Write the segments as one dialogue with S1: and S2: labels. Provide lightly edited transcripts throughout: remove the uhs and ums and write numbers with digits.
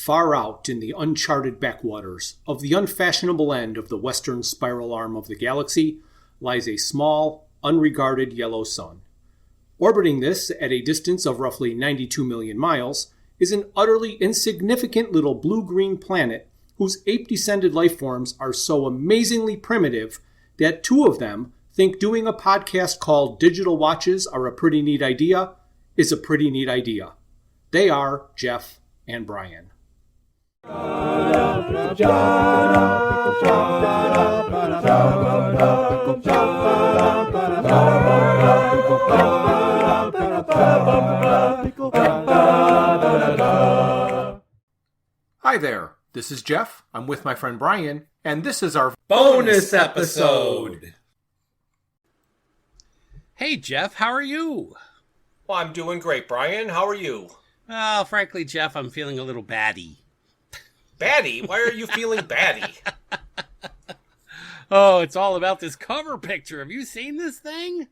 S1: Far out in the uncharted backwaters of the unfashionable end of the western spiral arm of the galaxy lies a small, unregarded yellow sun. Orbiting this at a distance of roughly 92 million miles is an utterly insignificant little blue-green planet whose ape-descended life forms are so amazingly primitive that two of them think doing a podcast called Digital Watches Are a Pretty Neat Idea is a pretty neat idea. They are Jeff and Brian. Hi there, this is Jeff. I'm with my friend Brian, and this is our bonus episode.
S2: Hey Jeff, how are you?
S3: Well, I'm doing great, Brian. How are you?
S2: Well, frankly, Jeff, I'm feeling a little batty.
S3: Batty? Why are you feeling batty?
S2: Oh, it's all about this cover picture. Have you seen this thing?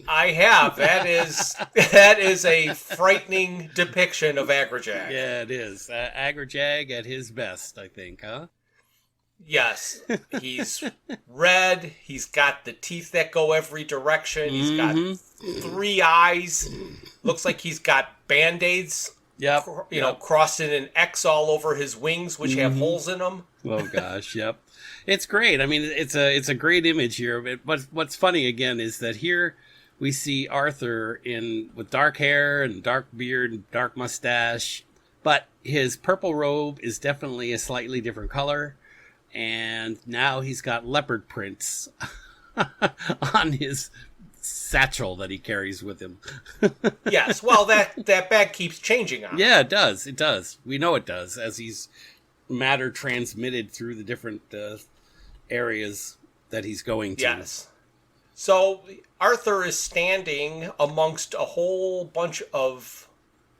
S3: I have. That is a frightening depiction of Agrajag.
S2: Yeah, it is. Agrajag at his best, I think, huh?
S3: Yes. He's red. He's got the teeth that go every direction. He's got 3 eyes. Looks like he's got Band-Aids.
S2: Yep.
S3: Crossing an X all over his wings, which have holes in them.
S2: Oh gosh, yep. It's great. I mean, it's a great image here. But what's funny again is that here we see Arthur with dark hair and dark beard and dark mustache, but his purple robe is definitely a slightly different color, and now he's got leopard prints on his satchel that he carries with him.
S3: Yes, well, that bag keeps changing on him.
S2: Yeah, it does. It does. We know it does, as he's matter transmitted through the different areas that he's going to.
S3: Yes. So Arthur is standing amongst a whole bunch of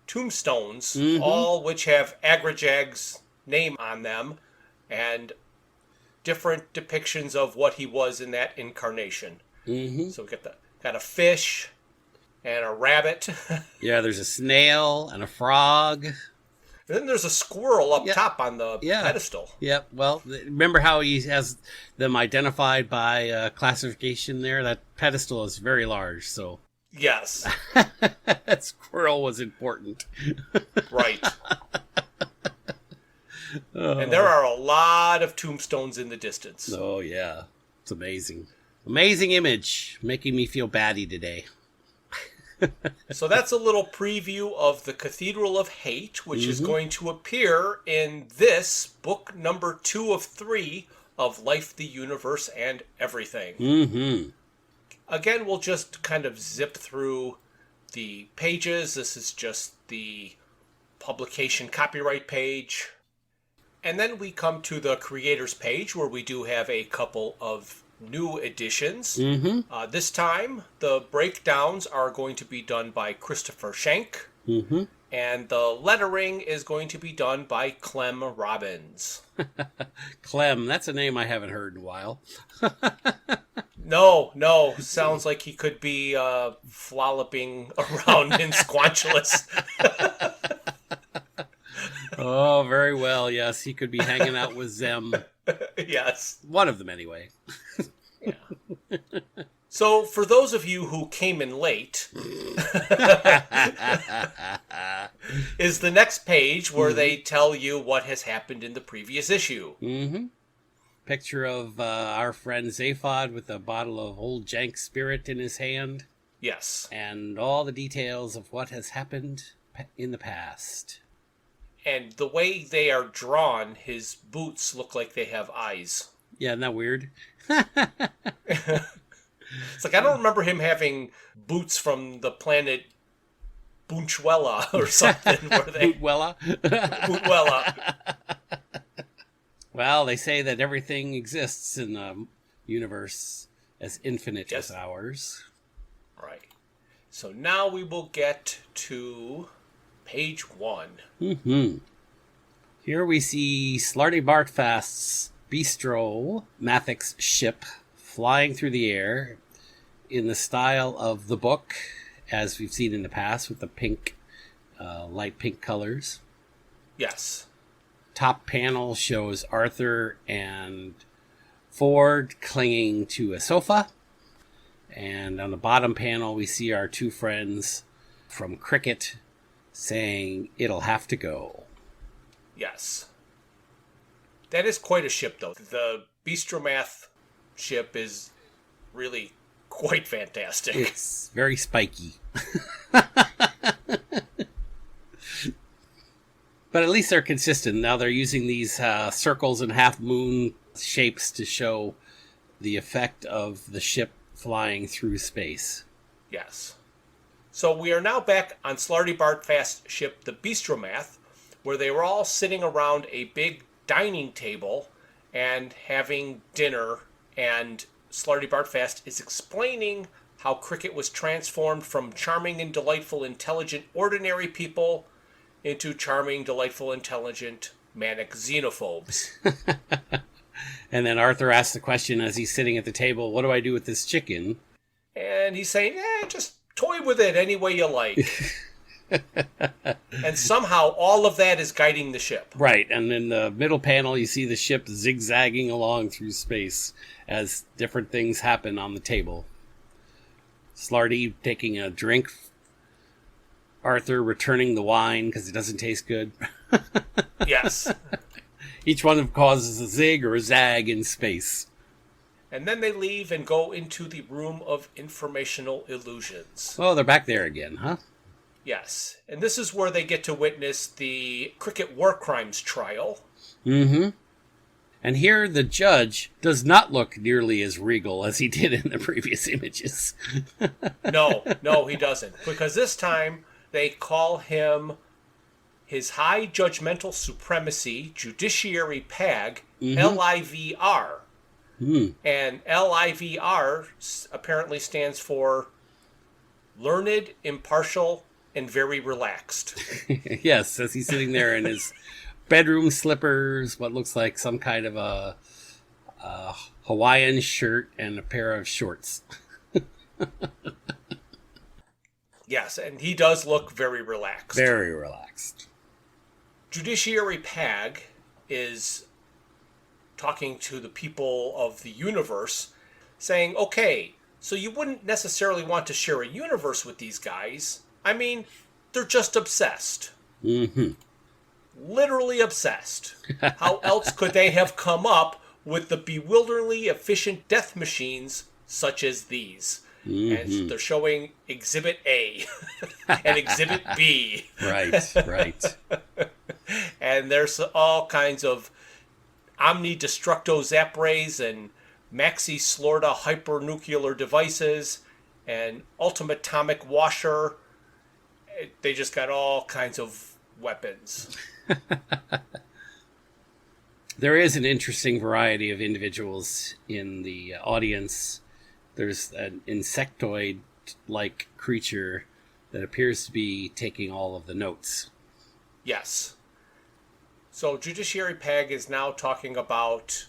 S3: tombstones, all which have Agrajag's name on them, and different depictions of what he was in that incarnation. So we got a fish and a rabbit.
S2: Yeah, there's a snail and a frog.
S3: And then there's a squirrel up top on the pedestal.
S2: Yep. Well, remember how he has them identified by classification there? That pedestal is very large, so.
S3: Yes.
S2: That squirrel was important.
S3: Right. And there are a lot of tombstones in the distance.
S2: Oh, yeah. It's amazing. Amazing image. Making me feel batty today.
S3: So that's a little preview of the Cathedral of Hate, which is going to appear in this book number 2 of 3 of Life, the Universe, and Everything. Again, we'll just kind of zip through the pages. This is just the publication copyright page. And then we come to the creators page, where we do have a couple of new editions. This time, the breakdowns are going to be done by Christopher Schenk, and the lettering is going to be done by Clem Robbins.
S2: Clem, that's a name I haven't heard in a while.
S3: No, sounds like he could be flopping around in Squanchulus.
S2: Oh, very well, yes. He could be hanging out with Zem.
S3: Yes.
S2: One of them, anyway.
S3: Yeah. So, for those of you who came in late, is the next page where they tell you what has happened in the previous issue.
S2: Picture of our friend Zaphod with a bottle of Old Jank Spirit in his hand.
S3: Yes.
S2: And all the details of what has happened in the past.
S3: And the way they are drawn, his boots look like they have eyes.
S2: Yeah, isn't that weird?
S3: It's like, I don't remember him having boots from the planet Bunchwella or something.
S2: Bootwella?
S3: Bootwella.
S2: Well, they say that everything exists in the universe as infinite as ours.
S3: Right. So now we will get to page 1.
S2: Here we see Slarty Bartfast's Bistro Mathic's ship flying through the air in the style of the book, as we've seen in the past, with the pink, light pink colors.
S3: Yes.
S2: top panel shows Arthur and Ford clinging to a sofa. And on the bottom panel, we see our two friends from Cricket saying, "It'll have to go."
S3: Yes. That is quite a ship, though. The Bistromath ship is really quite fantastic.
S2: It's very spiky. But at least they're consistent. Now they're using these circles and half moon shapes to show the effect of the ship flying through space.
S3: Yes. So we are now back on Slarty Bartfast's ship, the Bistromath, where they were all sitting around a big dining table and having dinner, and Slarty Bartfast is explaining how Cricket was transformed from charming and delightful, intelligent, ordinary people into charming, delightful, intelligent, manic xenophobes.
S2: And then Arthur asks the question as he's sitting at the table, "What do I do with this chicken?"
S3: And he's saying, just toy with it any way you like. And somehow all of that is guiding the ship.
S2: Right, and in the middle panel you see the ship zigzagging along through space as different things happen on the table. Slarty taking a drink, Arthur returning the wine because it doesn't taste good.
S3: Yes.
S2: Each one of them causes a zig or a zag in space.
S3: And then they leave and go into the room of informational illusions.
S2: Oh, they're back there again, huh?
S3: Yes. And this is where they get to witness the Cricket war crimes trial.
S2: Mm-hmm. And here the judge does not look nearly as regal as he did in the previous images.
S3: No, he doesn't. Because this time they call him His High Judgmental Supremacy Judiciary Pag, LIVR. And LIVR apparently stands for Learned, Impartial, and Very Relaxed.
S2: Yes, as he's sitting there in his bedroom slippers, what looks like some kind of a Hawaiian shirt and a pair of shorts.
S3: Yes, and he does look very relaxed.
S2: Very relaxed.
S3: Judiciary Pag is talking to the people of the universe, saying, okay, so you wouldn't necessarily want to share a universe with these guys. I mean, they're just obsessed.
S2: Mm-hmm.
S3: Literally obsessed. How else could they have come up with the bewilderingly efficient death machines such as these? Mm-hmm. And they're showing Exhibit A and Exhibit B.
S2: Right.
S3: And there's all kinds of omni-destructo zap rays and maxi-slorda hypernuclear devices and ultimate atomic washer. They just got all kinds of weapons.
S2: There is an interesting variety of individuals in the audience. There's an insectoid-like creature that appears to be taking all of the notes.
S3: Yes. So Judiciary Pag is now talking about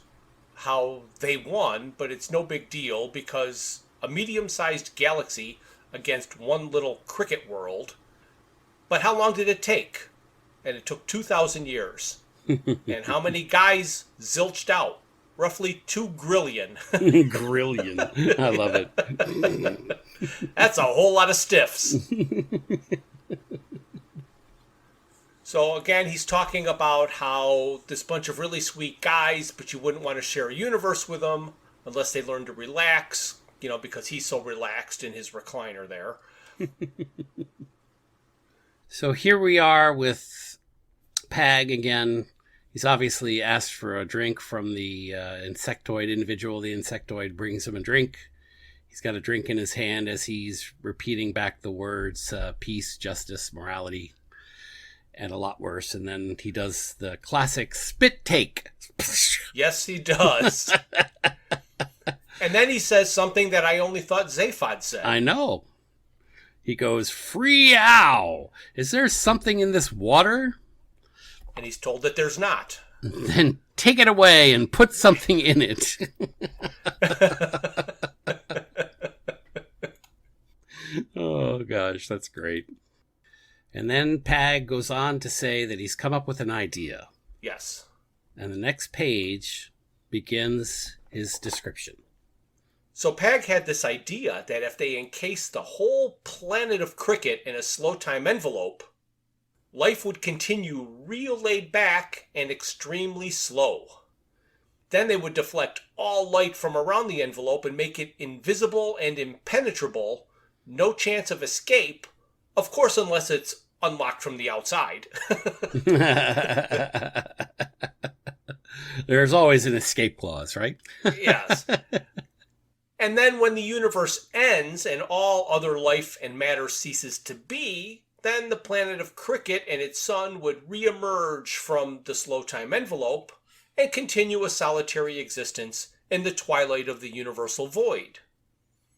S3: how they won, but it's no big deal because a medium-sized galaxy against one little cricket world. But how long did it take? And it took 2,000 years. And how many guys zilched out? Roughly 2 grillion.
S2: Grillion. I love it.
S3: That's a whole lot of stiffs. So again, he's talking about how this bunch of really sweet guys, but you wouldn't want to share a universe with them unless they learn to relax, because he's so relaxed in his recliner there.
S2: So here we are with Pag again. He's obviously asked for a drink from the insectoid individual. The insectoid brings him a drink. He's got a drink in his hand as he's repeating back the words peace, justice, morality, and a lot worse. And then he does the classic spit take.
S3: Yes, he does. And then he says something that I only thought Zaphod said.
S2: I know. He goes, "Free-ow! Is there something in this water?"
S3: And he's told that there's not.
S2: Then take it away and put something in it. Oh, gosh, that's great. And then Pag goes on to say that he's come up with an idea.
S3: Yes.
S2: And the next page begins his description.
S3: So Pag had this idea that if they encased the whole planet of cricket in a slow time envelope, life would continue real laid back and extremely slow. Then they would deflect all light from around the envelope and make it invisible and impenetrable, no chance of escape, of course unless it's unlocked from the outside.
S2: There's always an escape clause, right?
S3: Yes. And then when the universe ends and all other life and matter ceases to be, then the planet of cricket and its sun would reemerge from the slow time envelope and continue a solitary existence in the twilight of the universal void.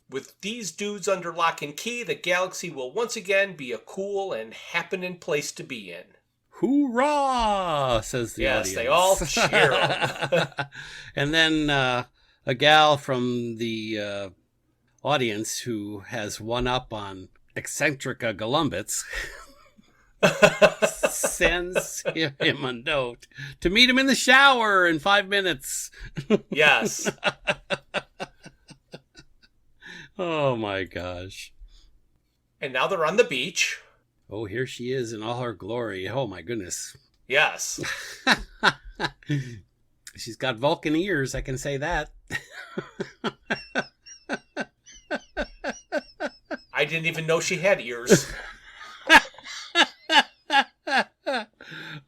S3: With these dudes under lock and key, the galaxy will once again be a cool and happening place to be in.
S2: Hoorah! Says the audience.
S3: Yes, they all cheer.
S2: And then a gal from the audience who has one up on Eccentrica Golumbits sends him a note to meet him in the shower in 5 minutes.
S3: Yes.
S2: Oh my gosh.
S3: And now they're on the beach.
S2: Oh, here she is in all her glory. Oh my goodness.
S3: Yes.
S2: She's got Vulcan ears, I can say that.
S3: I didn't even know she had ears.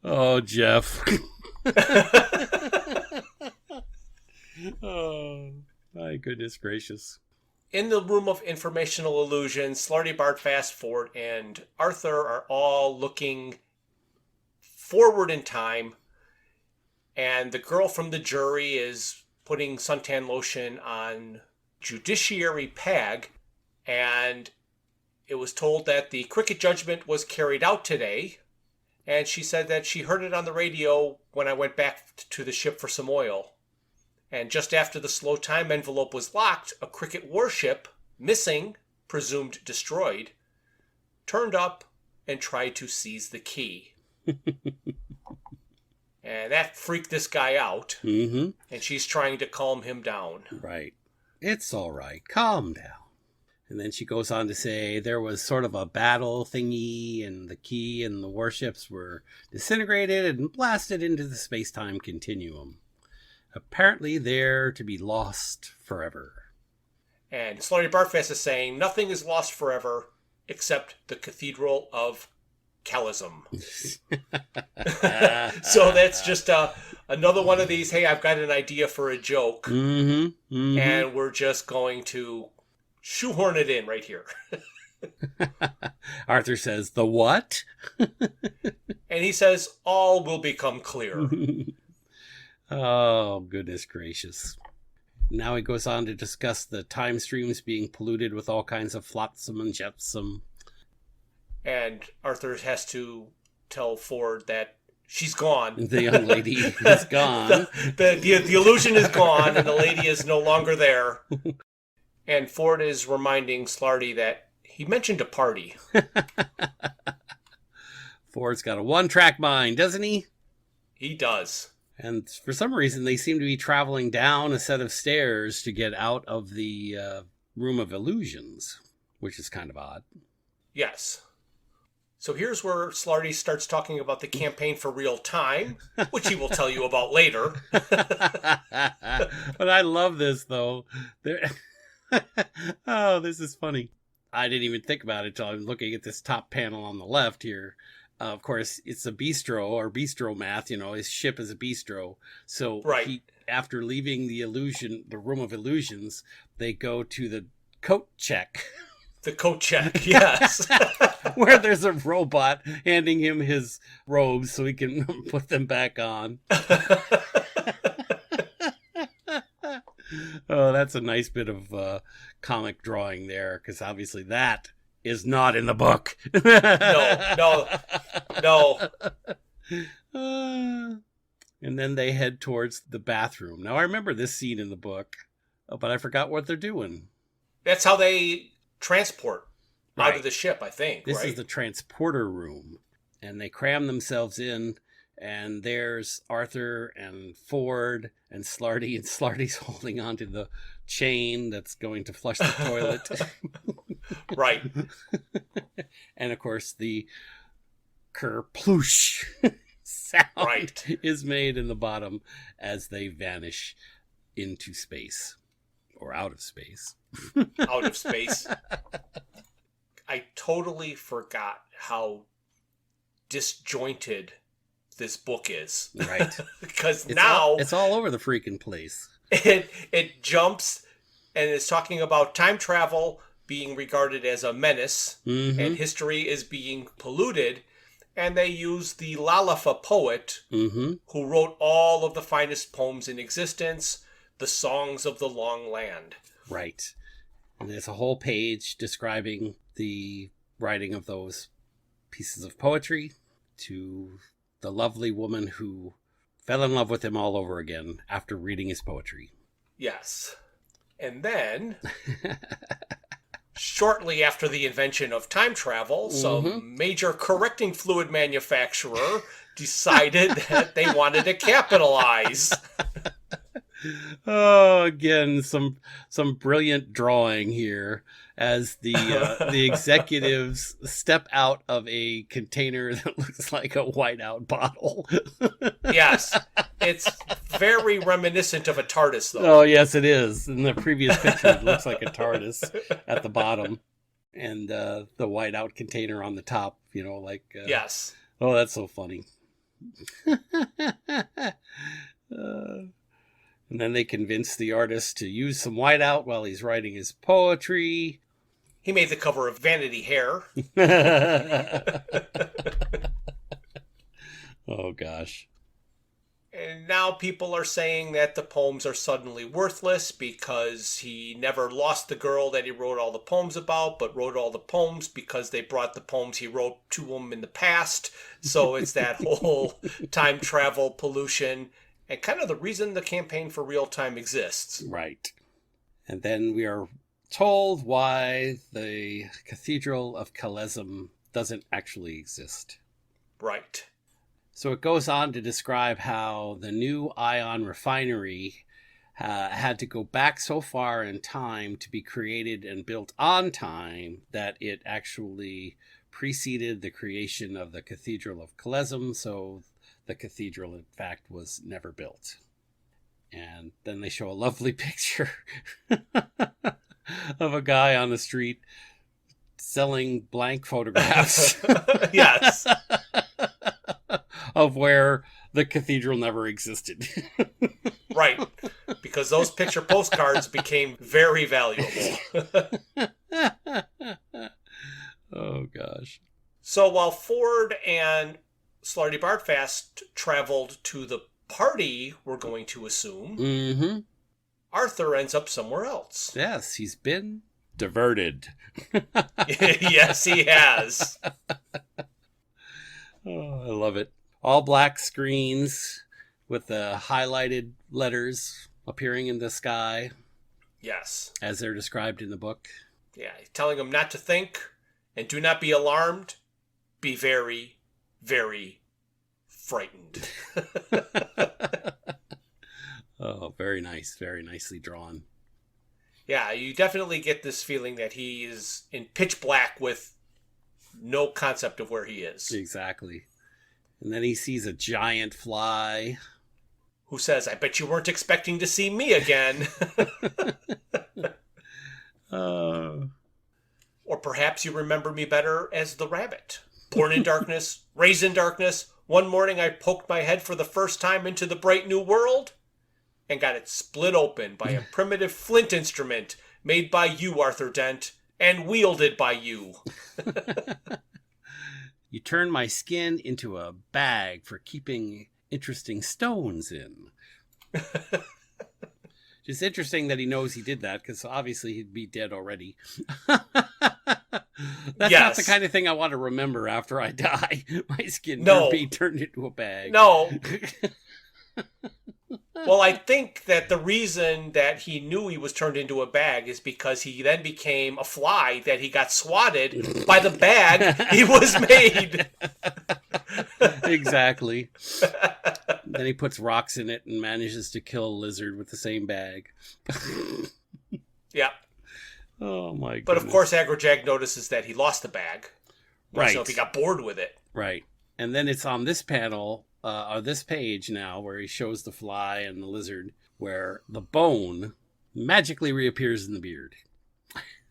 S2: Oh, Jeff. Oh, my goodness gracious.
S3: In the room of informational illusion, Slarty, Bart, Fast Forward, and Arthur are all looking forward in time. And the girl from the jury is putting suntan lotion on Judiciary Pag. And it was told that the cricket judgment was carried out today. And she said that she heard it on the radio when I went back to the ship for some oil. And just after the slow time envelope was locked, a cricket warship, missing, presumed destroyed, turned up and tried to seize the key. And that freaked this guy out.
S2: Mm-hmm.
S3: And she's trying to calm him down.
S2: Right. It's all right. Calm down. And then she goes on to say there was sort of a battle thingy, and the key and the warships were disintegrated and blasted into the space-time continuum. Apparently there to be lost forever.
S3: And Slarty Bartfast is saying nothing is lost forever except the Cathedral of Calism. So that's just another one of these, hey, I've got an idea for a joke.
S2: Mm-hmm. Mm-hmm.
S3: And we're just going to shoehorn it in right here.
S2: Arthur says, the what?
S3: And he says, all will become clear.
S2: Oh, goodness gracious. Now he goes on to discuss the time streams being polluted with all kinds of flotsam and jetsam.
S3: And Arthur has to tell Ford that she's gone.
S2: The young lady is gone.
S3: The illusion is gone, and the lady is no longer there. And Ford is reminding Slarty that he mentioned a party.
S2: Ford's got a one-track mind, doesn't he?
S3: He does.
S2: And for some reason, they seem to be traveling down a set of stairs to get out of the room of illusions, which is kind of odd.
S3: Yes. So here's where Slarty starts talking about the campaign for real time, which he will tell you about later.
S2: But I love this, though. Oh, this is funny. I didn't even think about it until I'm looking at this top panel on the left here. Of course, it's a bistro or bistro math. You know, his ship is a bistro. So
S3: right.
S2: After leaving the room of illusions, they go to the coat check.
S3: The coat check, yes.
S2: Where there's a robot handing him his robes so he can put them back on. Oh, that's a nice bit of comic drawing there, because obviously that is not in the book. No. And then they head towards the bathroom. Now, I remember this scene in the book, but I forgot what they're doing.
S3: That's how they transport out of the ship, I think.
S2: This is the transporter room. And they cram themselves in, And there's Arthur and Ford and Slarty, and Slarty's holding onto the chain that's going to flush the toilet.
S3: Right.
S2: And of course, the kerploosh sound is made in the bottom as they vanish into space, or out of space.
S3: Out of space. I totally forgot how disjointed this book is.
S2: Right.
S3: Because
S2: it's all over the freaking place.
S3: It jumps and is talking about time travel being regarded as a menace, and history is being polluted. And they use the Lalafa poet, who wrote all of the finest poems in existence, the songs of the long land.
S2: Right. And there's a whole page describing the writing of those pieces of poetry to the lovely woman who fell in love with him all over again after reading his poetry.
S3: Yes. And then, shortly after the invention of time travel, some major correcting fluid manufacturer decided that they wanted to capitalize.
S2: Oh, again, some brilliant drawing here as the executives step out of a container that looks like a whiteout bottle.
S3: Yes, it's very reminiscent of a TARDIS, though.
S2: Oh, yes, it is. In the previous picture, it looks like a TARDIS at the bottom, and the whiteout container on the top.
S3: Yes.
S2: Oh, that's so funny. And then they convince the artist to use some whiteout while he's writing his poetry.
S3: He made the cover of Vanity Fair.
S2: Oh, gosh.
S3: And now people are saying that the poems are suddenly worthless because he never lost the girl that he wrote all the poems about, but wrote all the poems because they brought the poems he wrote to him in the past. So it's that whole time travel pollution. And kind of the reason the campaign for real time exists.
S2: Right. And then we are told why the Cathedral of Kalezim doesn't actually exist.
S3: Right.
S2: So it goes on to describe how the new ion refinery had to go back so far in time to be created and built on time that it actually preceded the creation of the Cathedral of Kalezim. So the cathedral, in fact, was never built. And then they show a lovely picture of a guy on the street selling blank photographs.
S3: Yes.
S2: Of where the cathedral never existed.
S3: Right. Because those picture postcards became very valuable.
S2: Oh, gosh.
S3: So while Ford and Slarty Bartfast traveled to the party, we're going to assume, Arthur ends up somewhere else.
S2: Yes, he's been diverted.
S3: Yes, he has.
S2: Oh, I love it. All black screens with the highlighted letters appearing in the sky.
S3: Yes.
S2: As they're described in the book.
S3: Yeah, telling him not to think and do not be alarmed. Be very, very frightened.
S2: Oh, very nice. Very nicely drawn.
S3: Yeah, you definitely get this feeling that he is in pitch black with no concept of where he is.
S2: Exactly. And then he sees a giant fly.
S3: Who says, I bet you weren't expecting to see me again. Or perhaps you remember me better as the rabbit. Born in darkness, raised in darkness. One morning I poked my head for the first time into the bright new world and got it split open by a primitive flint instrument made by you, Arthur Dent, and wielded by you.
S2: You turned my skin into a bag for keeping interesting stones in. Just interesting that he knows he did that, because obviously he'd be dead already. That's not the kind of thing I want to remember after I die. My skin will be turned into a bag.
S3: No. Well, I think that the reason that he knew he was turned into a bag is because he then became a fly that he got swatted by the bag he was made.
S2: Exactly. Then he puts rocks in it and manages to kill a lizard with the same bag.
S3: Yeah.
S2: Oh my goodness.
S3: But of course, Agrajag notices that he lost the bag.
S2: Right.
S3: So if he got bored with it.
S2: Right. And then it's on this panel, or this page now, where he shows the fly and the lizard, where the bone magically reappears in the beard.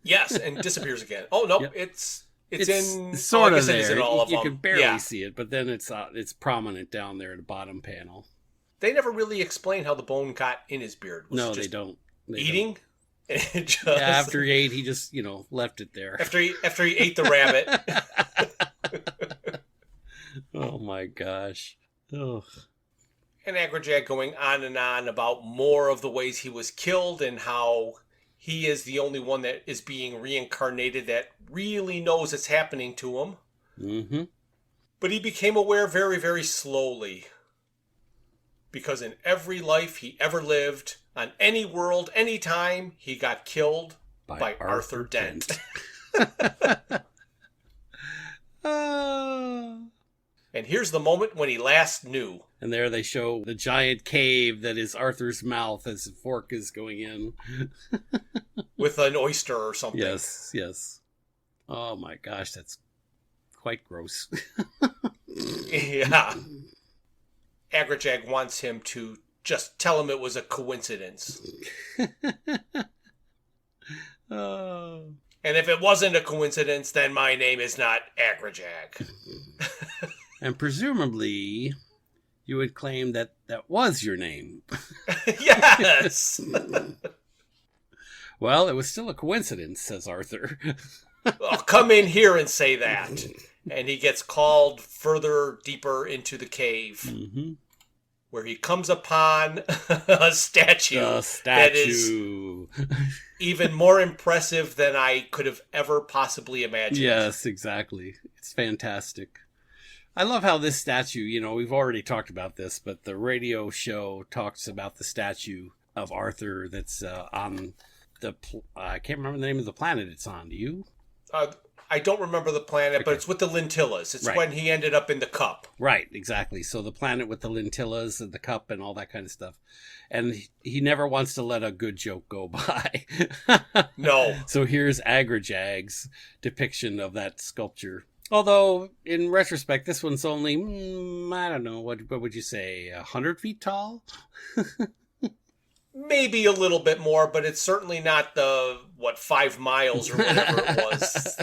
S3: Yes, and disappears again. Oh, no,
S2: Yep.
S3: it's in...
S2: sort of
S3: it is
S2: there.
S3: in all of
S2: You
S3: them.
S2: can barely
S3: Yeah.
S2: see it, but then it's prominent down there at the bottom panel.
S3: They never really explain how the bone got in his beard. Was
S2: No,
S3: it
S2: they
S3: just
S2: don't.
S3: eating? It just...
S2: Yeah, after he ate, he just, left it there.
S3: After he ate the rabbit.
S2: Oh my gosh. Oh.
S3: And Agrajag going on and on about more of the ways he was killed and how he is the only one that is being reincarnated that really knows it's happening to him.
S2: Mm-hmm.
S3: But he became aware very, very slowly. Because in every life he ever lived, on any world, any time, he got killed by Arthur Dent. And here's the moment when he last knew.
S2: And there they show the giant cave that is Arthur's mouth as the fork is going in.
S3: With an oyster or something.
S2: Yes, yes. Oh my gosh, that's quite gross.
S3: Yeah. Agrajag wants him to just tell him it was a coincidence.
S2: Oh.
S3: And if it wasn't a coincidence, then my name is not Agrajag.
S2: And presumably, you would claim that that was your name.
S3: Yes!
S2: Well, it was still a coincidence, says Arthur.
S3: Oh, come in here and say that. And he gets called further deeper into the cave.
S2: Mm-hmm.
S3: Where he comes upon a statue. That is even more impressive than I could have ever possibly imagined.
S2: Yes, exactly. It's fantastic. I love how this statue, we've already talked about this, but the radio show talks about the statue of Arthur that's on the... I can't remember the name of the planet it's on. Do you?
S3: I don't remember the planet, but it's with the lentillas. It's when he ended up in the cup.
S2: Right, exactly. So the planet with the lentillas and the cup and all that kind of stuff. And he never wants to let a good joke go by.
S3: No.
S2: So here's Agrajag's depiction of that sculpture. Although, in retrospect, this one's only, I don't know, what would you say, 100 feet tall?
S3: Maybe a little bit more, but it's certainly not 5 miles or whatever it was.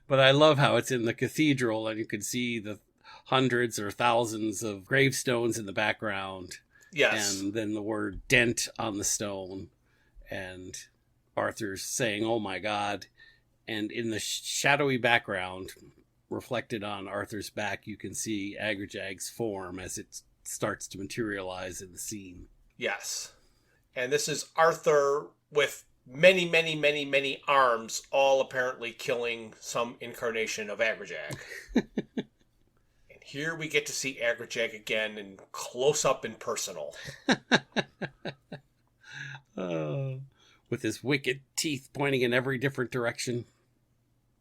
S2: But I love how it's in the cathedral and you can see the hundreds or thousands of gravestones in the background.
S3: Yes.
S2: And then the word Dent on the stone. And Arthur's saying, oh my God. And in the shadowy background, reflected on Arthur's back, you can see Agrajag's form as it starts to materialize in the scene.
S3: Yes. And this is Arthur with many, many, many, many arms, all apparently killing some incarnation of Agrajag. And here we get to see Agrajag again in close up and personal.
S2: With his wicked teeth pointing in every different direction.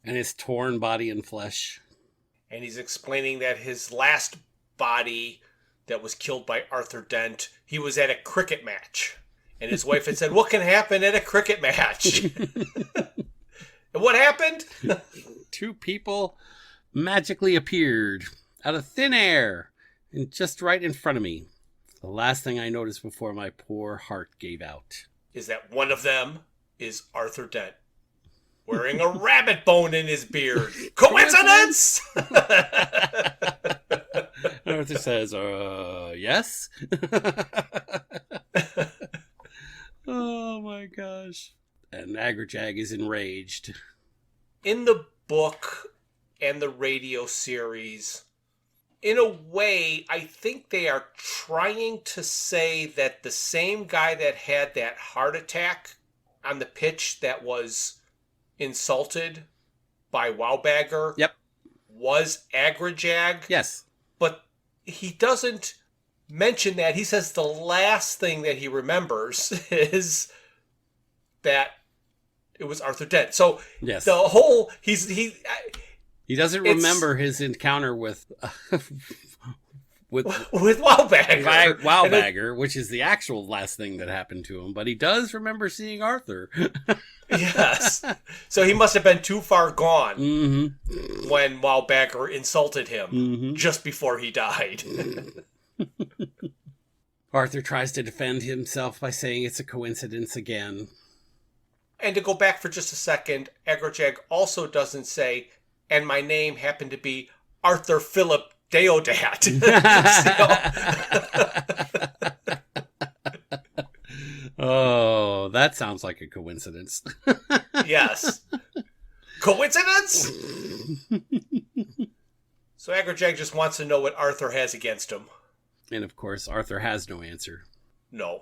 S2: And his torn body and flesh.
S3: And he's explaining that his last body that was killed by Arthur Dent, he was at a cricket match. And his wife had said, what can happen at a cricket match? And what happened?
S2: 2 people magically appeared out of thin air and just right in front of me. The last thing I noticed before my poor heart gave out.
S3: Is that one of them is Arthur Dent. Wearing a rabbit bone in his beard. Coincidence?
S2: Arthur says, yes? Oh my gosh. And Agrajag is enraged.
S3: In the book and the radio series, in a way, I think they are trying to say that the same guy that had that heart attack on the pitch that was insulted by Wowbagger
S2: Yep.
S3: was Agrajag.
S2: Yes.
S3: But he doesn't mention that. He says the last thing that he remembers is that it was Arthur Dent. So
S2: yes.
S3: the whole he
S2: doesn't remember his encounter with
S3: Wowbagger.
S2: Wowbagger, which is the actual last thing that happened to him, but he does remember seeing Arthur.
S3: Yes. So he must have been too far gone
S2: mm-hmm.
S3: when Wowbagger insulted him
S2: mm-hmm.
S3: just before he died.
S2: Arthur tries to defend himself by saying it's a coincidence again.
S3: And to go back for just a second, Agrajag also doesn't say, and my name happened to be Arthur Philip Deodat.
S2: Oh, that sounds like a coincidence.
S3: Yes. Coincidence? So Agrajag just wants to know what Arthur has against him.
S2: And of course, Arthur has no answer.
S3: No.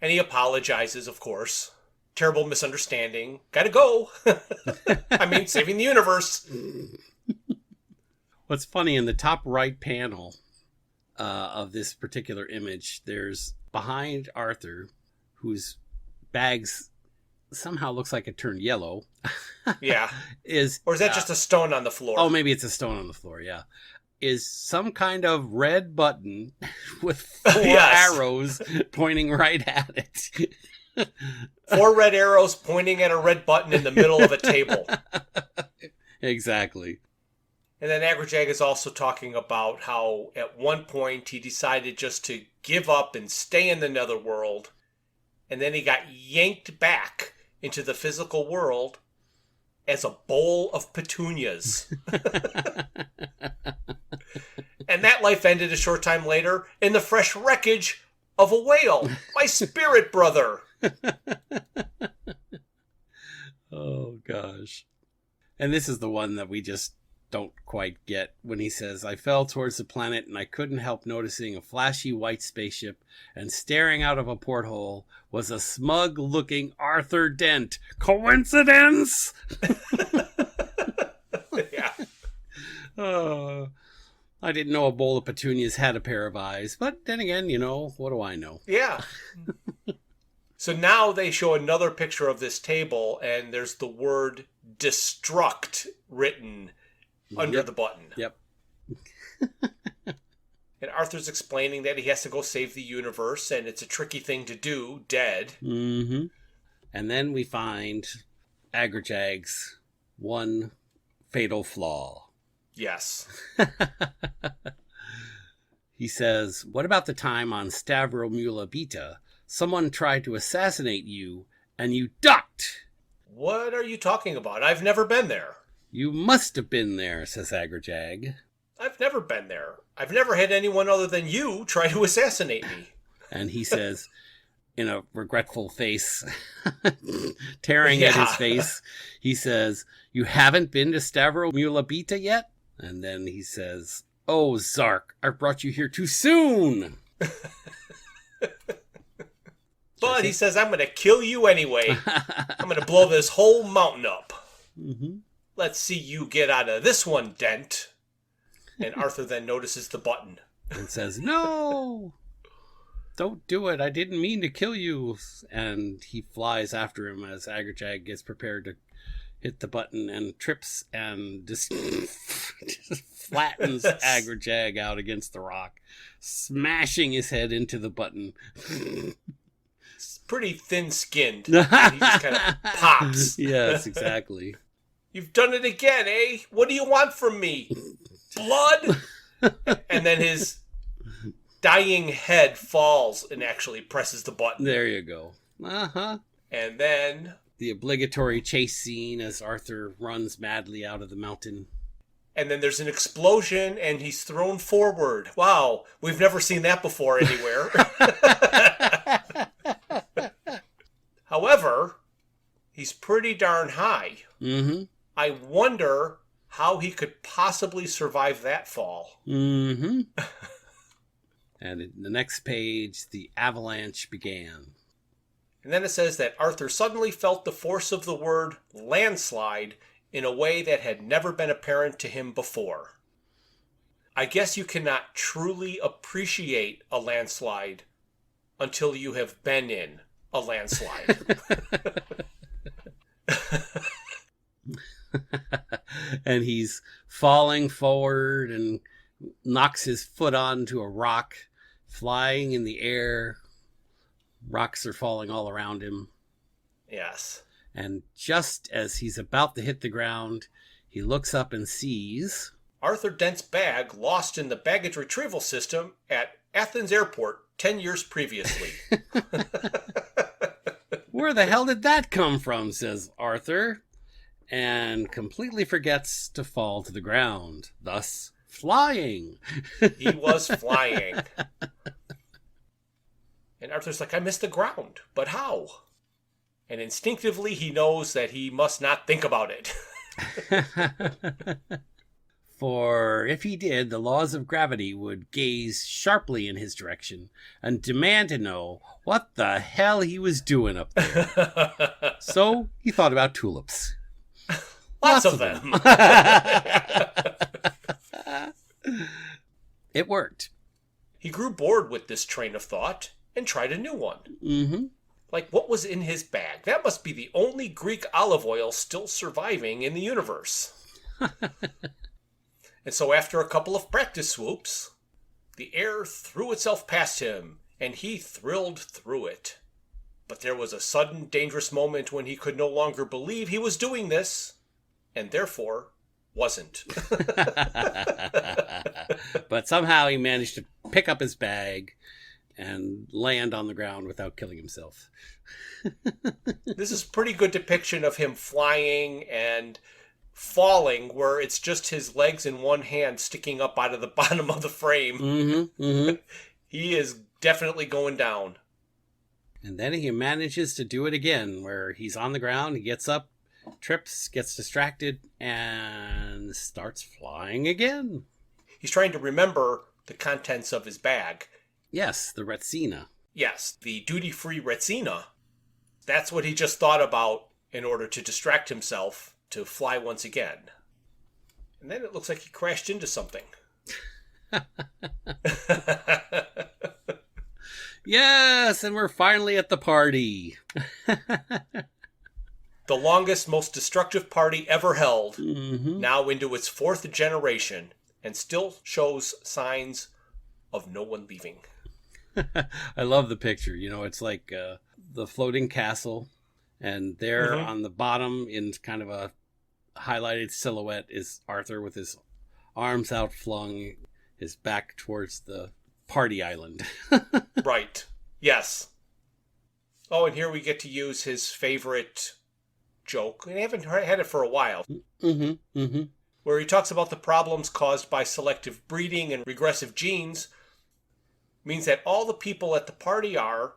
S3: And he apologizes, of course. Terrible misunderstanding. Gotta go. I mean, saving the universe.
S2: What's funny, in the top right panel of this particular image, there's behind Arthur, whose bags somehow looks like it turned yellow.
S3: Yeah.
S2: Or
S3: is that just a stone on the floor?
S2: Oh, maybe it's a stone on the floor, yeah. Is some kind of red button with 4 arrows pointing right at it.
S3: 4 red arrows pointing at a red button in the middle of a table.
S2: Exactly.
S3: And then Agrajag is also talking about how at one point he decided just to give up and stay in the netherworld. And then he got yanked back into the physical world as a bowl of petunias. And that life ended a short time later in the fresh wreckage of a whale. My spirit brother.
S2: Oh, gosh. And this is the one that we just don't quite get when he says, I fell towards the planet and I couldn't help noticing a flashy white spaceship, and staring out of a porthole was a smug-looking Arthur Dent. Coincidence?
S3: Yeah.
S2: Oh, I didn't know a bowl of petunias had a pair of eyes, but then again, what do I know?
S3: Yeah. So now they show another picture of this table, and there's the word destruct written under the button.
S2: Yep.
S3: And Arthur's explaining that he has to go save the universe, and it's a tricky thing to do, dead.
S2: Mm-hmm. And then we find Agrajag's one fatal flaw.
S3: Yes.
S2: He says, what about the time on Stavromula Beta? Someone tried to assassinate you, and you ducked.
S3: What are you talking about? I've never been there.
S2: You must have been there, says Agrajag.
S3: I've never been there. I've never had anyone other than you try to assassinate me.
S2: And he says, in a regretful face, tearing at his face, he says, you haven't been to Stavromula Beta yet? And then he says, oh, Zark, I brought you here too soon.
S3: But he says, I'm going to kill you anyway. I'm going to blow this whole mountain up.
S2: Mm-hmm.
S3: Let's see you get out of this one, Dent. And Arthur then notices the button.
S2: And says, no, don't do it. I didn't mean to kill you. And he flies after him as Agrajag gets prepared to hit the button and trips and just flattens Agrajag out against the rock, smashing his head into the button.
S3: It's pretty thin-skinned. He just kind of pops.
S2: Yes, exactly.
S3: You've done it again, eh? What do you want from me? Blood? And then his dying head falls and actually presses the button.
S2: There you go. Uh-huh.
S3: And then
S2: the obligatory chase scene as Arthur runs madly out of the mountain.
S3: And then there's an explosion and he's thrown forward. Wow, we've never seen that before anywhere. However, he's pretty darn high.
S2: Mm-hmm.
S3: I wonder how he could possibly survive that fall.
S2: Mm-hmm. And in the next page, the avalanche began.
S3: And then it says that Arthur suddenly felt the force of the word landslide in a way that had never been apparent to him before. I guess you cannot truly appreciate a landslide until you have been in a landslide.
S2: And he's falling forward and knocks his foot onto a rock, flying in the air. Rocks are falling all around him.
S3: Yes.
S2: And just as he's about to hit the ground, he looks up and sees
S3: Arthur Dent's bag lost in the baggage retrieval system at Athens Airport 10 years previously.
S2: Where the hell did that come from, says Arthur, and completely forgets to fall to the ground, thus flying.
S3: He was flying. And Arthur's like, I missed the ground, but how? And instinctively he knows that he must not think about it.
S2: For if he did, the laws of gravity would gaze sharply in his direction and demand to know what the hell he was doing up there. So he thought about tulips.
S3: Lots of them.
S2: It worked.
S3: He grew bored with this train of thought and tried a new one.
S2: Mm-hmm.
S3: Like, what was in his bag? That must be the only Greek olive oil still surviving in the universe. And so after a couple of practice swoops, the air threw itself past him, and he thrilled through it. But there was a sudden, dangerous moment when he could no longer believe he was doing this, and therefore wasn't.
S2: But somehow he managed to pick up his bag and land on the ground without killing himself.
S3: This is a pretty good depiction of him flying and falling, where it's just his legs and one hand sticking up out of the bottom of the frame.
S2: Mm-hmm, mm-hmm.
S3: He is definitely going down.
S2: And then he manages to do it again, where he's on the ground, he gets up, trips, gets distracted, and starts flying again.
S3: He's trying to remember the contents of his bag.
S2: Yes, the Retsina.
S3: Yes, the duty-free Retsina. That's what he just thought about in order to distract himself to fly once again. And then it looks like he crashed into something.
S2: Yes, and we're finally at the party.
S3: The longest, most destructive party ever held,
S2: Mm-hmm.
S3: now into its 4th generation, and still shows signs of no one leaving.
S2: I love the picture. You know, it's like the floating castle, and there on the bottom in kind of a highlighted silhouette is Arthur with his arms outflung, his back towards the party island.
S3: Right. Yes. Oh, and here we get to use his favorite joke. We haven't had it for a while.
S2: Mm-hmm. Mm-hmm.
S3: Where he talks about the problems caused by selective breeding and regressive genes, means that all the people at the party are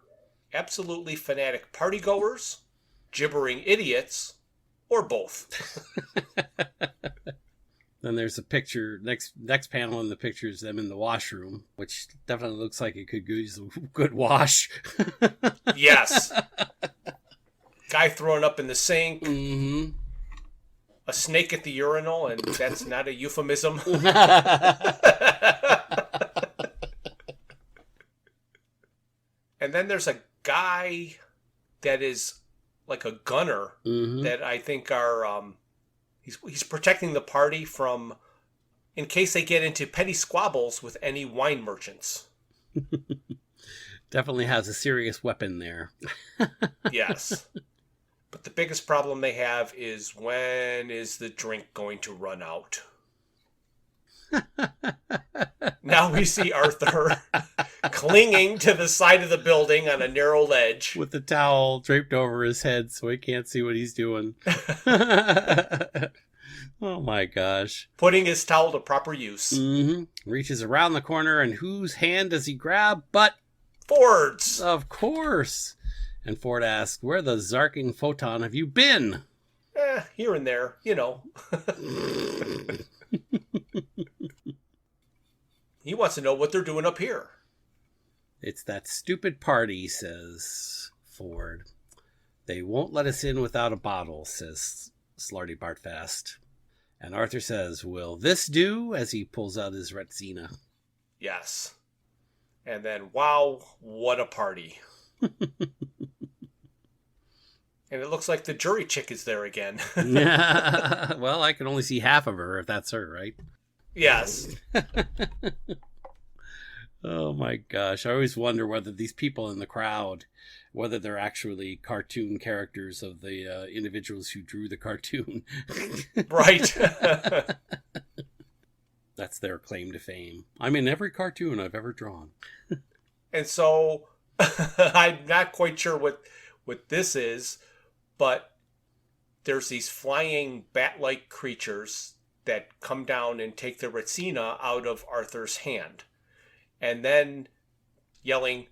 S3: absolutely fanatic partygoers, gibbering idiots, or both.
S2: Then there's a picture, next panel in the picture is them in the washroom, which definitely looks like it could use a good wash.
S3: Yes. Guy thrown up in the sink.
S2: Mm-hmm.
S3: A snake at the urinal, and that's not a euphemism. And then there's a guy that is like a gunner that I think are he's protecting the party from, in case they get into petty squabbles with any wine merchants.
S2: Definitely has a serious weapon there.
S3: Yes. But the biggest problem they have is, when is the drink going to run out? Now we see Arthur clinging to the side of the building on a narrow ledge.
S2: With the towel draped over his head so he can't see what he's doing. Oh my gosh.
S3: Putting his towel to proper use.
S2: Mm-hmm. Reaches around the corner, and whose hand does he grab but
S3: Ford's.
S2: Of course. And Ford asks, where the zarking photon have you been?
S3: Here and there, you know. He wants to know what they're doing up here.
S2: It's that stupid party, says Ford. They won't let us in without a bottle, says Slarty Bartfast. And Arthur says, will this do? As he pulls out his Retsina.
S3: Yes. And then, wow, what a party. And it looks like the jury chick is there again.
S2: Well, I can only see half of her if that's her, right?
S3: Yes.
S2: Oh my gosh. I always wonder whether these people in the crowd, whether they're actually cartoon characters of the individuals who drew the cartoon.
S3: Right.
S2: That's their claim to fame. I'm in every cartoon I've ever drawn.
S3: And so I'm not quite sure what this is, but there's these flying bat-like creatures that come down and take the Retsina out of Arthur's hand. And then yelling,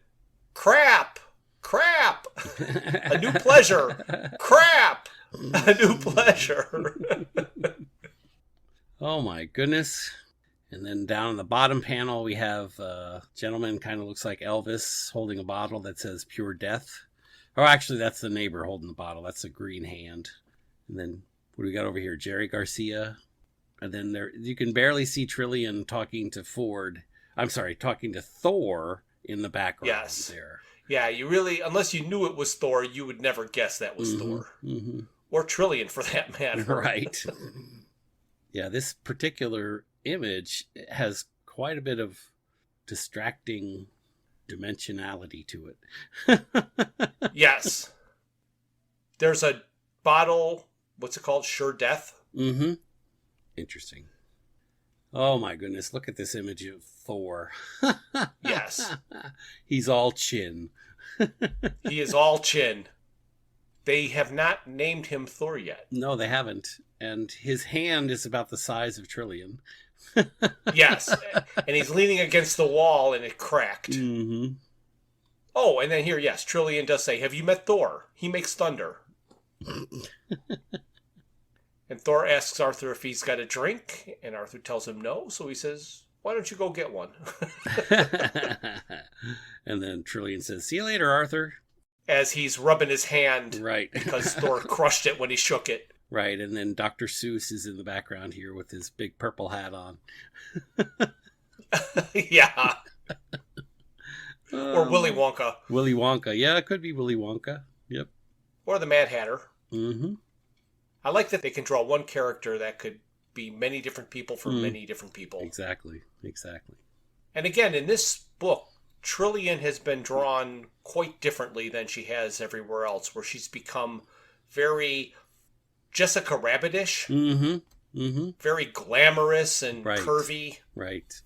S3: crap, crap, a new pleasure, crap, a new pleasure.
S2: Oh my goodness. And then down in the bottom panel, we have a gentleman, kind of looks like Elvis, holding a bottle that says Pure Death. Oh, actually, that's the neighbor holding the bottle. That's a green hand. And then what do we got over here? Jerry Garcia. And then there, you can barely see Trillian talking to talking to Thor in the background.
S3: Yes.
S2: There.
S3: Yeah, you really, unless you knew it was Thor, you would never guess that was Thor.
S2: Mm-hmm.
S3: Or Trillian, for that matter.
S2: Right. Yeah, this particular image has quite a bit of distracting dimensionality to it.
S3: Yes. There's a bottle, what's it called? Sure Death?
S2: Mm-hmm. Interesting. Oh my goodness, look at this image of Thor.
S3: Yes.
S2: He's all chin.
S3: He is all chin. They have not named him Thor yet.
S2: No, they haven't. And his hand is about the size of Trillian.
S3: Yes. And he's leaning against the wall and it cracked.
S2: Mm-hmm.
S3: Oh, and then here, yes, Trillian does say, have you met Thor? He makes thunder. And Thor asks Arthur if he's got a drink, and Arthur tells him no, so he says, why don't you go get one?
S2: And then Trillian says, see you later, Arthur.
S3: As he's rubbing his hand.
S2: Right.
S3: Because Thor crushed it when he shook it.
S2: Right, and then Dr. Seuss is in the background here with his big purple hat on.
S3: Yeah. Or Willy Wonka.
S2: Willy Wonka. Yeah, it could be Willy Wonka. Yep.
S3: Or the Mad Hatter.
S2: Mm-hmm.
S3: I like that they can draw one character that could be many different people for many different people.
S2: Exactly.
S3: And again, in this book, Trillian has been drawn quite differently than she has everywhere else, where she's become very Jessica Rabbit-ish.
S2: Mm-hmm. Mm-hmm.
S3: Very glamorous and curvy.
S2: Right.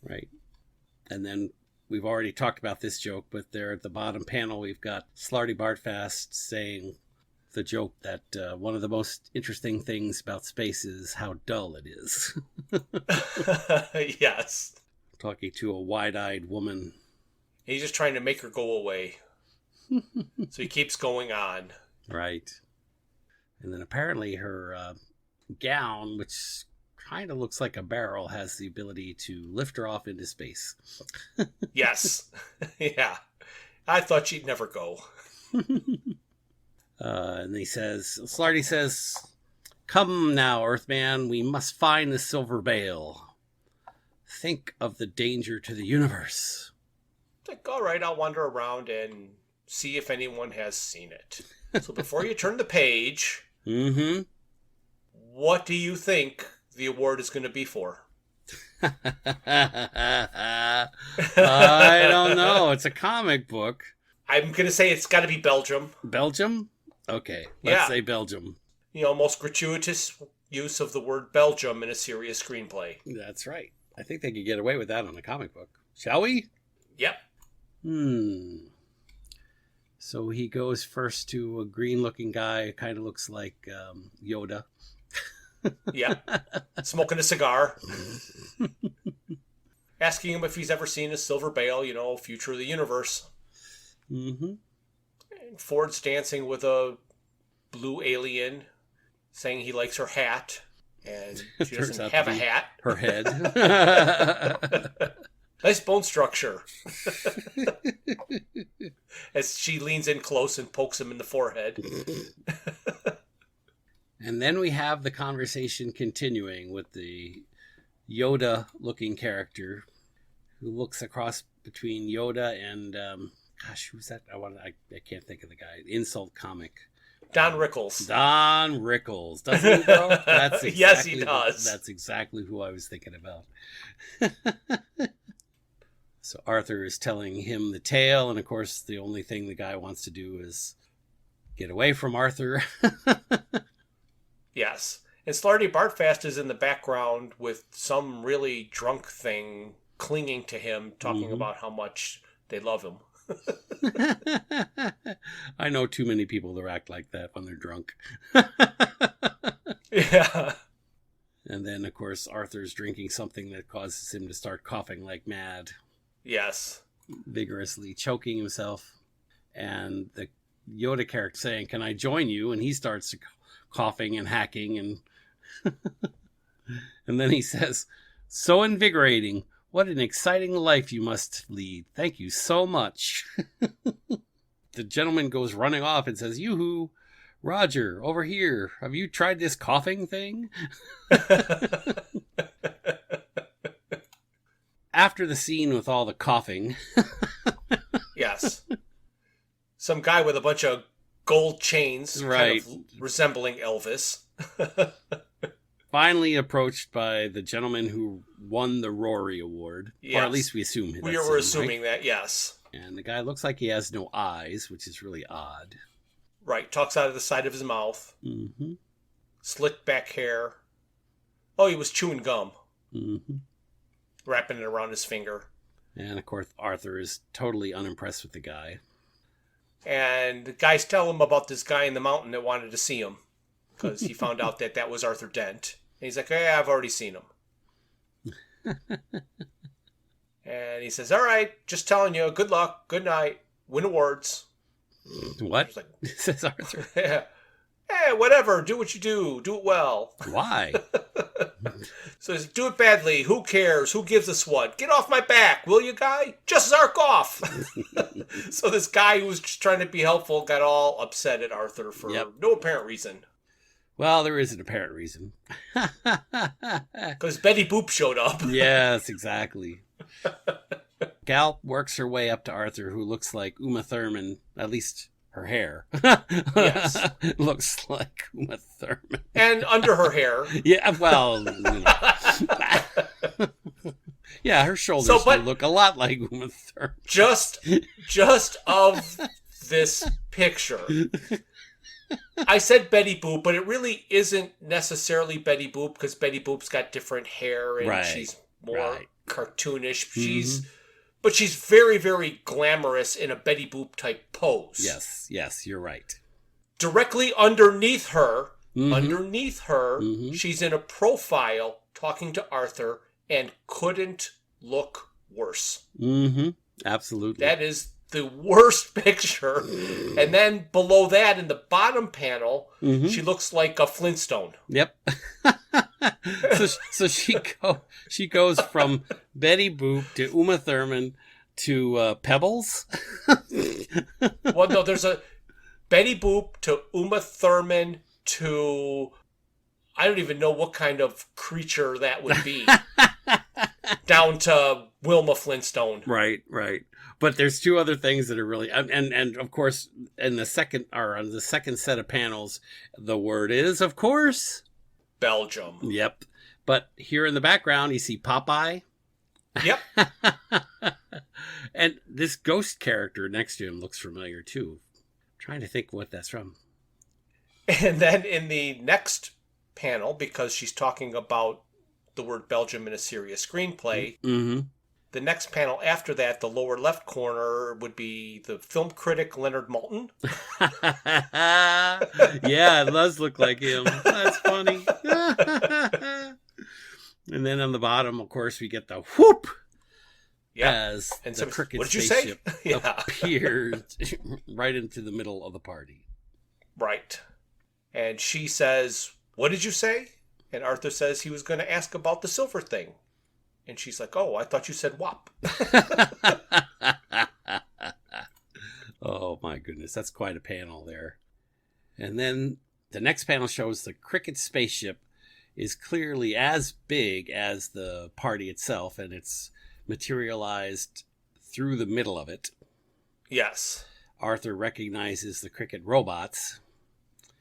S2: And then we've already talked about this joke, but there at the bottom panel, we've got Slarty Bartfast saying the joke that one of the most interesting things about space is how dull it is.
S3: Yes.
S2: Talking to a wide-eyed woman.
S3: He's just trying to make her go away. So he keeps going on.
S2: Right. And then apparently her gown, which kind of looks like a barrel, has the ability to lift her off into space.
S3: Yes. Yeah. I thought she'd never go.
S2: And Slarty says, come now, Earthman, we must find the silver bale. Think of the danger to the universe.
S3: Like, all right, I'll wander around and see if anyone has seen it. So before you turn the page,
S2: mm-hmm.
S3: What do you think the award is going to be for?
S2: I don't know. It's a comic book.
S3: I'm going to say it's got to be Belgium.
S2: Belgium? Okay, let's say Belgium.
S3: You know, most gratuitous use of the word Belgium in a serious screenplay.
S2: That's right. I think they could get away with that on a comic book. Shall we?
S3: Yep.
S2: So he goes first to a green-looking guy, kind of looks like Yoda.
S3: Yeah. Smoking a cigar. Asking him if he's ever seen a silver bale, you know, future of the universe.
S2: Mm-hmm.
S3: And Ford's dancing with a blue alien, saying he likes her hat. And she doesn't have a hat.
S2: Her head.
S3: Nice bone structure. As she leans in close and pokes him in the forehead.
S2: And then we have the conversation continuing with the Yoda-looking character who looks across between Yoda and, who's that? I can't think of the guy. Insult comic.
S3: Don Rickles.
S2: Don Rickles. Doesn't he, though? That's exactly,
S3: yes, he does.
S2: That's exactly who I was thinking about. So Arthur is telling him the tale, and of course the only thing the guy wants to do is get away from Arthur.
S3: Yes. And Slarty Bartfast is in the background with some really drunk thing clinging to him, talking about how much they love him.
S2: I know too many people that act like that when they're drunk.
S3: Yeah.
S2: And then, of course, Arthur's drinking something that causes him to start coughing like mad.
S3: Yes.
S2: Vigorously choking himself. And the Yoda character saying, "Can I join you?" And he starts coughing and hacking. And and then he says, "So invigorating. What an exciting life you must lead. Thank you so much." The gentleman goes running off and says, "Yoo-hoo, Roger, over here. Have you tried this coughing thing?" After the scene with all the coughing.
S3: Yes. Some guy with a bunch of gold chains,
S2: right,
S3: kind of resembling Elvis.
S2: Finally approached by the gentleman who won the Rory Award.
S3: Yes.
S2: Or at least we assume that's
S3: we're
S2: him,
S3: assuming
S2: right?
S3: that, yes.
S2: And the guy looks like he has no eyes, which is really odd.
S3: Right, talks out of the side of his mouth.
S2: Mm-hmm.
S3: Slicked back hair. Oh, he was chewing gum.
S2: Mm-hmm.
S3: Wrapping it around his finger.
S2: And, of course, Arthur is totally unimpressed with the guy.
S3: And the guys tell him about this guy in the mountain that wanted to see him. Because he found out that was Arthur Dent. And he's like, "Hey, I've already seen him." And he says, "All right, just telling you, good luck, good night, win awards."
S2: What?
S3: Like,
S2: says Arthur.
S3: Yeah. Hey, whatever, do what you do it well.
S2: Why?
S3: So he's like, "Do it badly, who cares, who gives us what? Get off my back, will you, guy? Just zark off." So this guy who was just trying to be helpful got all upset at Arthur for no apparent reason.
S2: Well, there is an apparent reason.
S3: Because Betty Boop showed up.
S2: Yes, exactly. Gal works her way up to Arthur, who looks like Uma Thurman, at least her hair.
S3: Yes.
S2: Looks like Uma Thurman.
S3: And under her hair.
S2: Yeah, well, yeah, her shoulders look a lot like Uma Thurman.
S3: Just of this picture. I said Betty Boop, but it really isn't necessarily Betty Boop because Betty Boop's got different hair and she's more cartoonish. But she's very, very glamorous in a Betty Boop type pose.
S2: Yes, you're right.
S3: Directly underneath her, she's in a profile talking to Arthur and couldn't look worse.
S2: Mm-hmm. Absolutely.
S3: That is the worst picture. And then below that, in the bottom panel, she looks like a Flintstone.
S2: Yep. so she goes from Betty Boop to Uma Thurman to Pebbles.
S3: Well, no, there's a Betty Boop to Uma Thurman to I don't even know what kind of creature that would be. Down to Wilma Flintstone.
S2: Right. But there's two other things that are really, and of course, on the second set of panels, the word is, of course,
S3: Belgium.
S2: Yep. But here in the background, you see Popeye.
S3: Yep.
S2: And this ghost character next to him looks familiar too. I'm trying to think what that's from.
S3: And then in the next panel, because she's talking about the word Belgium in a serious screenplay, the next panel after that, the lower left corner, would be the film critic Leonard Maltin.
S2: Yeah, it does look like him. That's funny. And then on the bottom, of course, we get the whoop as
S3: and
S2: the cricket
S3: what did you
S2: spaceship
S3: say?
S2: appears right into the middle of the party.
S3: Right. And she says, "What did you say?" And Arthur says he was going to ask about the silver thing. And she's like, "Oh, I thought you said WAP."
S2: Oh, my goodness. That's quite a panel there. And then The next panel shows the Cricket spaceship is clearly as big as the party itself, and it's materialized through the middle of it.
S3: Yes.
S2: Arthur recognizes the Cricket robots.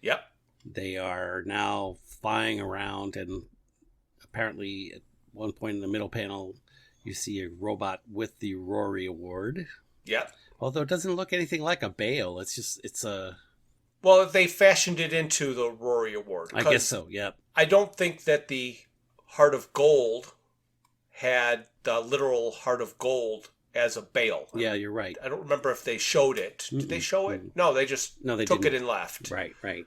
S3: Yep.
S2: They are now flying around, and apparently at one point in the middle panel, you see a robot with the LtUaE award.
S3: Yep.
S2: Although it doesn't look anything like a bale. It's a...
S3: Well, they fashioned it into the LtUaE award.
S2: I guess so, yep.
S3: I don't think that the Heart of Gold had the literal Heart of Gold as a bale.
S2: Yeah, you're right.
S3: I don't remember if they showed it. Did they show it? No, they just took it and left.
S2: Right.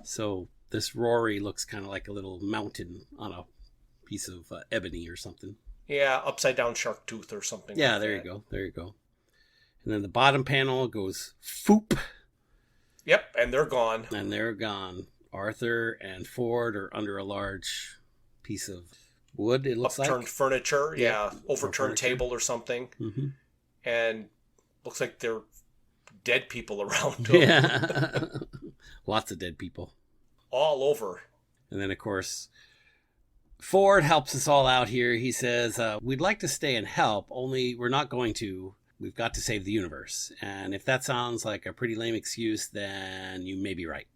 S2: So this LtUaE looks kind of like a little mountain on a piece of ebony or something.
S3: Yeah, upside down shark tooth or something.
S2: Yeah,
S3: like
S2: there
S3: that.
S2: you go. And then the bottom panel goes foop.
S3: Yep, and they're gone.
S2: And they're gone. Arthur and Ford are under a large piece of wood, it looks
S3: Upturned
S2: like.
S3: furniture,
S2: Yeah.
S3: overturned table or something.
S2: Mm-hmm.
S3: And looks like they're dead people around them.
S2: Yeah. Lots of dead people.
S3: All over.
S2: And then, of course, Ford helps us all out here. He says, we'd like to stay and help, only we're not going to. We've got to save the universe. And if that sounds like a pretty lame excuse, then you may be right.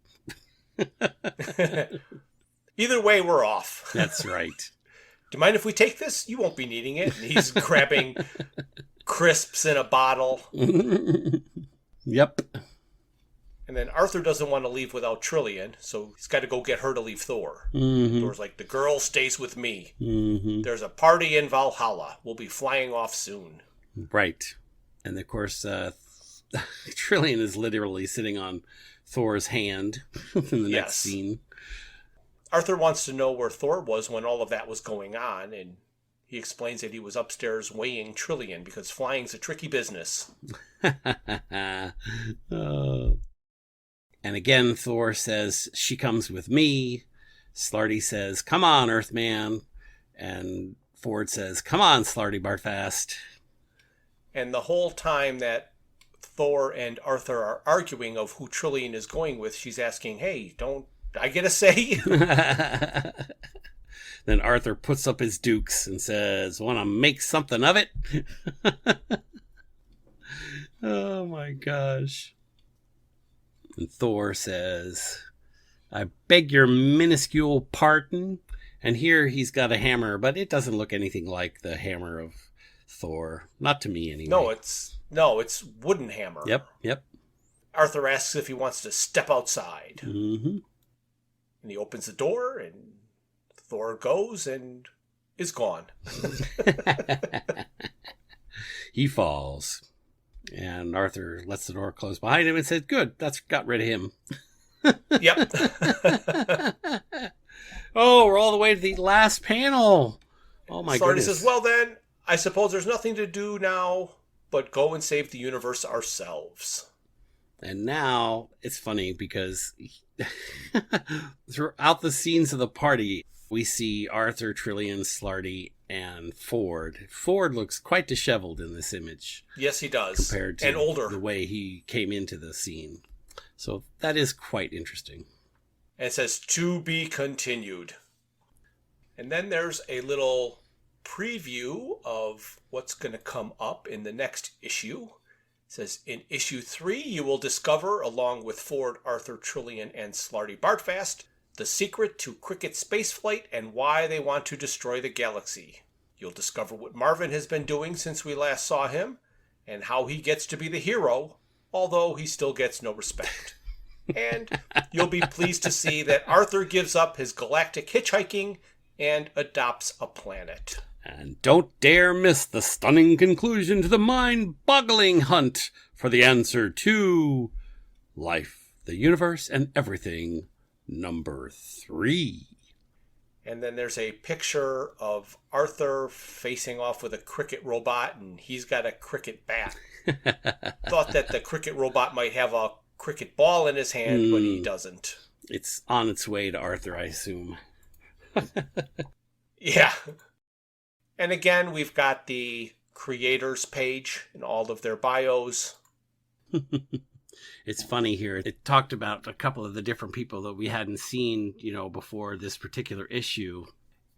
S3: Either way, we're off.
S2: That's right.
S3: Do you mind if we take this? You won't be needing it. And he's grabbing crisps in a bottle.
S2: Yep.
S3: And then Arthur doesn't want to leave without Trillian, so he's got to go get her to leave Thor.
S2: Mm-hmm.
S3: Thor's like, the girl stays with me.
S2: Mm-hmm.
S3: There's a party in Valhalla. We'll be flying off soon.
S2: Right. And of course, Trillian is literally sitting on Thor's hand in the next scene.
S3: Arthur wants to know where Thor was when all of that was going on, and he explains that he was upstairs weighing Trillian because flying's a tricky business.
S2: And again, Thor says, she comes with me. Slarty says, come on, Earthman. And Ford says, come on, Slarty Bartfast.
S3: And the whole time that Thor and Arthur are arguing of who Trillian is going with, she's asking, hey, don't I get a say?
S2: Then Arthur puts up his dukes and says, want to make something of it? Oh my gosh. And Thor says, I beg your minuscule pardon. And here he's got a hammer, but it doesn't look anything like the hammer of Thor. Not to me, anyway.
S3: No, it's wooden hammer.
S2: Yep.
S3: Arthur asks if he wants to step outside.
S2: Mm-hmm.
S3: And he opens the door, and Thor goes and is gone.
S2: He falls. And Arthur lets the door close behind him and says, good, that's got rid of him.
S3: Yep.
S2: Oh, we're all the way to the last panel. Oh, my goodness.
S3: Says, well then, I suppose there's nothing to do now but go and save the universe ourselves.
S2: And now, it's funny because throughout the scenes of the party, we see Arthur, Trillian, Slarty, and Ford. Ford looks quite disheveled in this image.
S3: Yes, he does.
S2: Compared to
S3: and older.
S2: The way he came into the scene. So that is quite interesting.
S3: And it says, to be continued. And then there's a little preview of what's going to come up in the next issue. It says, in issue 3, you will discover, along with Ford, Arthur, Trillian, and Slarty Bartfast, the secret to Cricket spaceflight and why they want to destroy the galaxy. You'll discover what Marvin has been doing since we last saw him, and how he gets to be the hero, although he still gets no respect. And you'll be pleased to see that Arthur gives up his galactic hitchhiking and adopts a planet.
S2: And don't dare miss the stunning conclusion to the mind-boggling hunt for the answer to Life, the Universe, and Everything, number 3.
S3: And then there's a picture of Arthur facing off with a cricket robot, and he's got a cricket bat. Thought that the cricket robot might have a cricket ball in his hand, but he doesn't.
S2: It's on its way to Arthur, I assume.
S3: Yeah. And again, we've got the creators page and all of their bios.
S2: It's funny here. It talked about a couple of the different people that we hadn't seen, before this particular issue.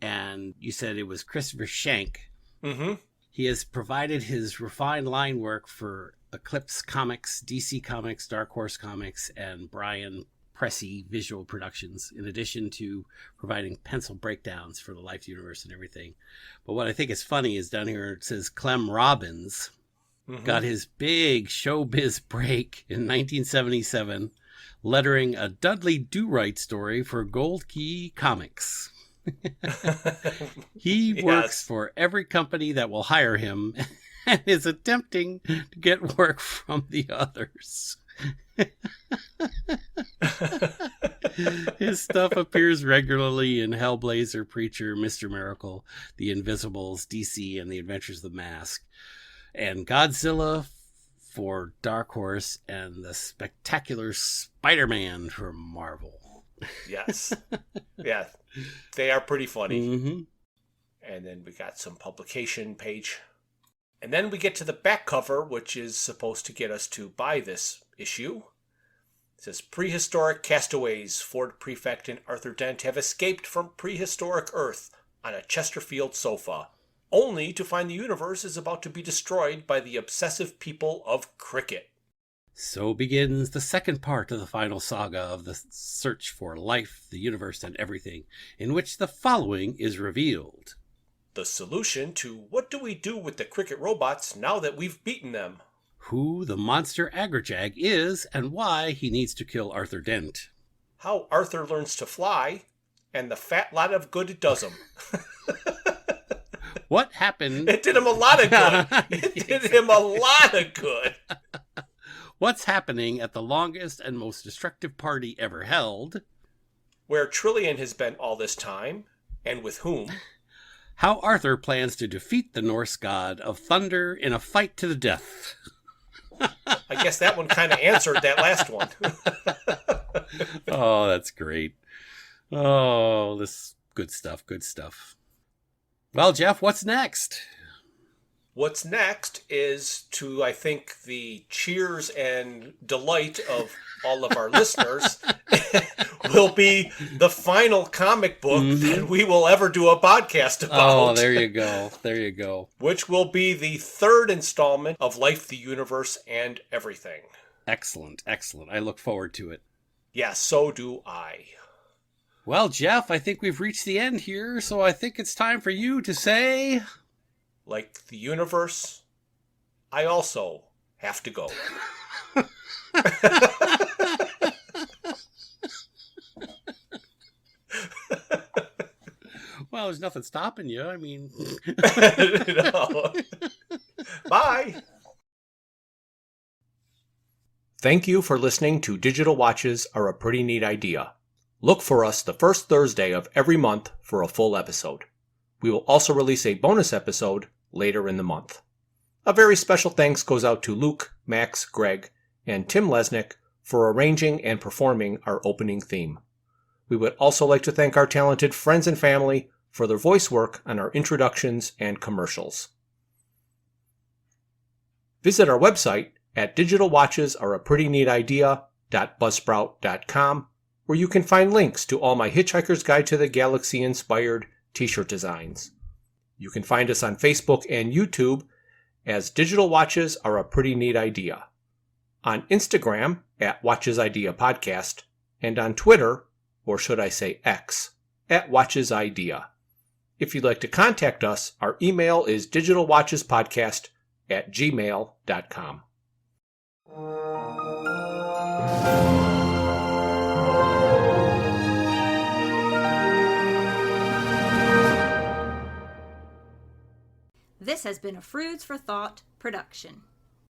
S2: And you said it was Christopher Schenck.
S3: Mm-hmm.
S2: He has provided his refined line work for Eclipse Comics, DC Comics, Dark Horse Comics, and Brian Pressey Visual Productions, in addition to providing pencil breakdowns for the Life Universe and everything. But what I think is funny is down here it says Clem Robbins got his big showbiz break in 1977, lettering a Dudley Do-Right story for Gold Key Comics. He works for every company that will hire him and is attempting to get work from the others. His stuff appears regularly in Hellblazer, Preacher, Mr. Miracle, The Invisibles, DC, and The Adventures of the Mask, and Godzilla for Dark Horse, and the Spectacular Spider-Man for Marvel.
S3: Yes. Yeah. They are pretty funny.
S2: Mm-hmm.
S3: And then we got some publication page. And then we get to the back cover, which is supposed to get us to buy this issue. It says, prehistoric castaways Ford Prefect and Arthur Dent have escaped from prehistoric Earth on a Chesterfield sofa, only to find the universe is about to be destroyed by the obsessive people of Cricket.
S2: So begins the second part of the final saga of the search for life, the universe, and everything, in which the following is revealed.
S3: The solution to what do we do with the Cricket robots now that we've beaten them?
S2: Who the monster Agrajag is and why he needs to kill Arthur Dent.
S3: How Arthur learns to fly, and the fat lot of good it does him.
S2: What happened?
S3: It did him a lot of good. It did him a lot of good.
S2: What's happening at the longest and most destructive party ever held?
S3: Where Trillian has been all this time, and with whom?
S2: How Arthur plans to defeat the Norse god of thunder in a fight to the death.
S3: I guess that one kind of answered that last one.
S2: Oh, that's great. Oh, this good stuff, good stuff. Well, Jeff, what's next?
S3: What's next is to, I think, the cheers and delight of all of our listeners, will be the final comic book that we will ever do a podcast about.
S2: Oh, there you go. There you go.
S3: Which will be the third installment of Life, the Universe, and Everything.
S2: Excellent, excellent. I look forward to it.
S3: Yeah, so do I.
S2: Well, Jeff, I think we've reached the end here, so I think it's time for you to say...
S3: Like the universe, I also have to go.
S2: Well, there's nothing stopping you. I mean...
S3: No. Bye. Thank you for listening to Digital Watches Are a Pretty Neat Idea. Look for us the first Thursday of every month for a full episode. We will also release a bonus episode later in the month. A very special thanks goes out to Luke, Max, Greg, and Tim Lesnick for arranging and performing our opening theme. We would also like to thank our talented friends and family for their voice work on our introductions and commercials. Visit our website at digitalwatchesareaprettyneatidea.buzzsprout.com, where you can find links to all my Hitchhiker's Guide to the Galaxy inspired t-shirt designs. You can find us on Facebook and YouTube as Digital Watches Are a Pretty Neat Idea, on Instagram at Watches Idea Podcast, and on Twitter, or should I say X, at Watches Idea. If you'd like to contact us, our email is digitalwatchespodcast@gmail.com.
S4: This has been a Froods for Thought production.